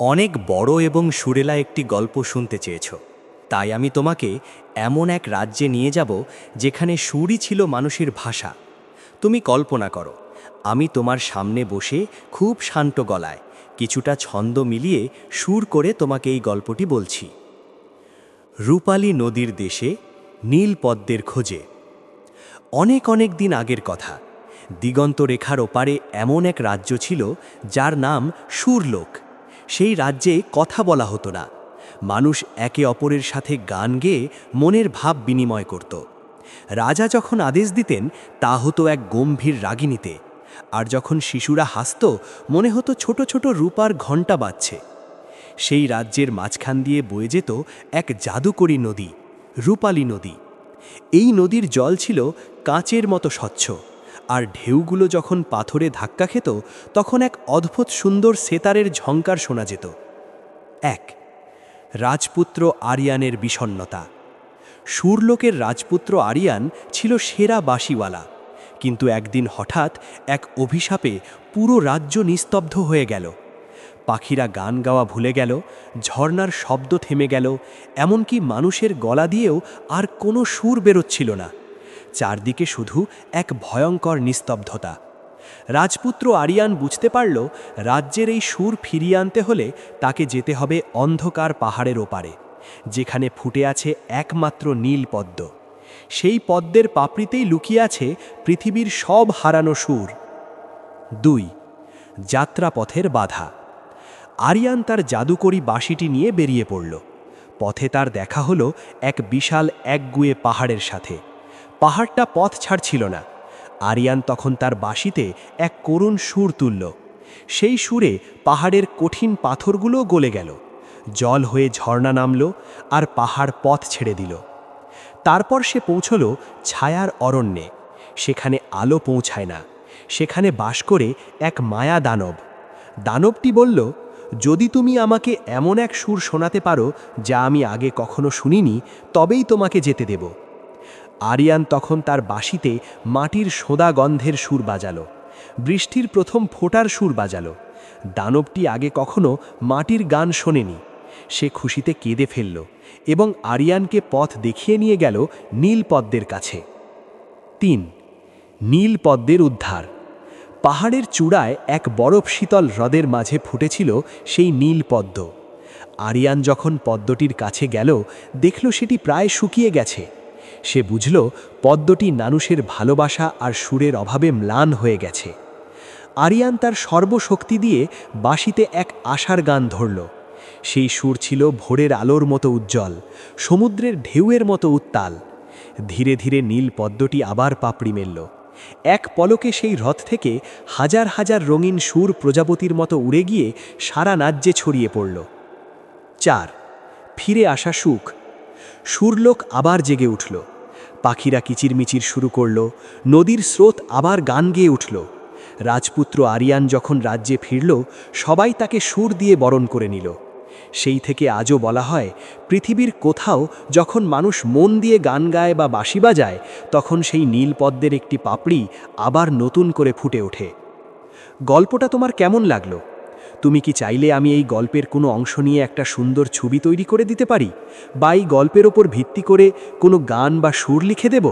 অনেক বড় এবং সুরেলা একটি গল্প শুনতে চেয়েছ, তাই আমি তোমাকে এমন এক রাজ্যে নিয়ে যাব যেখানে সুরই ছিল মানুষের ভাষা। তুমি কল্পনা করো, আমি তোমার সামনে বসে খুব শান্ত গলায় কিছুটা ছন্দ মিলিয়ে সুর করে তোমাকে এই গল্পটি বলছি। রূপালী নদীর দেশে নীল পদ্মের খোঁজে। অনেক অনেক দিন আগের কথা, দিগন্ত রেখার ওপারে এমন এক রাজ্য ছিল যার নাম সুরলোক। সেই রাজ্যে কথা বলা হতো না, মানুষ একে অপরের সাথে গান গেয়ে মনের ভাব বিনিময় করত। রাজা যখন আদেশ দিতেন তা হতো এক গম্ভীর রাগিনীতে, আর যখন শিশুরা হাসত মনে হতো ছোট ছোট রূপার ঘণ্টা বাজছে। সেই রাজ্যের মাঝখান দিয়ে বয়ে যেত এক জাদুকরী নদী, রূপালী নদী। এই নদীর জল ছিল কাঁচের মতো স্বচ্ছ, আর ঢেউগুলো যখন পাথরে ধাক্কা খেত তখন এক অদ্ভুত সুন্দর সেতারের ঝংকার শোনা যেত। এক রাজপুত্র আরিয়ানের বিষণ্ণতা। সুরলোকের রাজপুত্র আরিয়ান ছিল সেরা বাঁশিওয়ালা, কিন্তু একদিন হঠাৎ এক অভিশাপে পুরো রাজ্য নিস্তব্ধ হয়ে গেল। পাখিরা গান গাওয়া ভুলে গেল, ঝর্ণার শব্দ থেমে গেল, এমনকি মানুষের গলা দিয়েও আর কোনো সুর বেরোচ্ছিল না। চারদিকে শুধু এক ভয়ঙ্কর নিস্তব্ধতা। রাজপুত্র আরিয়ান বুঝতে পারল, রাজ্যের এই সুর ফিরিয়ে আনতে হলে তাকে যেতে হবে অন্ধকার পাহাড়ের ওপারে, যেখানে ফুটে আছে একমাত্র নীল পদ্ম। সেই পদ্মের পাপড়িতেই লুকিয়ে আছে পৃথিবীর সব হারানো সুর। 2 যাত্রাপথের বাধা। আরিয়ান তার জাদুকরী বাঁশিটি নিয়ে বেরিয়ে পড়ল। পথে তার দেখা হলো এক বিশাল একগুঁয়ে পাহাড়ের সাথে। পাহাড়টা পথ ছাড়ছিল না। আরিয়ান তখন তার বাঁশিতে এক করুণ সুর তুলল। সেই সুরে পাহাড়ের কঠিন পাথরগুলো গলে গেল, জল হয়ে ঝর্ণা নামল, আর পাহাড় পথ ছেড়ে দিল। তারপর সে পৌঁছল ছায়ার অরণ্যে। সেখানে আলো পৌঁছায় না, সেখানে বাস করে এক মায়া দানব। দানবটি বলল, যদি তুমি আমাকে এমন এক সুর শোনাতে পারো যা আমি আগে কখনো শুনিনি, তবেই তোমাকে যেতে দেব। আরিয়ান তখন তার বাঁশিতে মাটির সোঁদা গন্ধের সুর বাজালো, বৃষ্টির প্রথম ফোঁটার সুর বাজালো। দানবটি আগে কখনো মাটির গান শোনেনি। সে খুশিতে কেঁদে ফেলল এবং আরিয়ানকে পথ দেখিয়ে নিয়ে গেল নীল পদ্মের কাছে। 3 নীল পদ্মের উদ্ধার। পাহাড়ের চূড়ায় এক বরফ শীতল হ্রদের মাঝে ফুটেছিল সেই নীল পদ্ম। আরিয়ান যখন পদ্মটির কাছে গেল, দেখল সেটি প্রায় শুকিয়ে গেছে। সে বুঝল পদ্মটি মানুষের ভালোবাসা আর সুরের অভাবে ম্লান হয়ে গেছে। আরিয়ান তার সর্বশক্তি দিয়ে বাঁশিতে এক আশার গান ধরল। সেই সুর ছিল ভোরের আলোর মতো উজ্জ্বল, সমুদ্রের ঢেউয়ের মতো উত্তাল। ধীরে ধীরে নীল পদ্মটি আবার পাপড়ি মেলল। এক পলকে সেই হ্রদ থেকে হাজার হাজার রঙিন সুর প্রজাপতির মতো উড়ে গিয়ে সারা রাজ্যে ছড়িয়ে পড়ল। 4 ফিরে আসা সুখ। সুরলোক আবার জেগে উঠল। পাখিরা কিচিরমিচির শুরু করল, নদীর স্রোত আবার গান গেয়ে উঠল। রাজপুত্র আরিয়ান যখন রাজ্যে ফিরল, সবাই তাকে সুর দিয়ে বরণ করে নিল। সেই থেকে আজও বলা হয়, পৃথিবীর কোথাও যখন মানুষ মন দিয়ে গান গায় বা বাঁশি বাজায়, তখন সেই নীল পদ্মের একটি পাপড়ি আবার নতুন করে ফুটে ওঠে। গল্পটা তোমার কেমন লাগলো? তুমি কি চাইলে আমি এই গল্পের কোনো অংশ নিয়ে একটা সুন্দর ছবি তৈরি করে দিতে পারি, বা এই গল্পের ওপর ভিত্তি করে কোনো গান বা সুর লিখে দেব?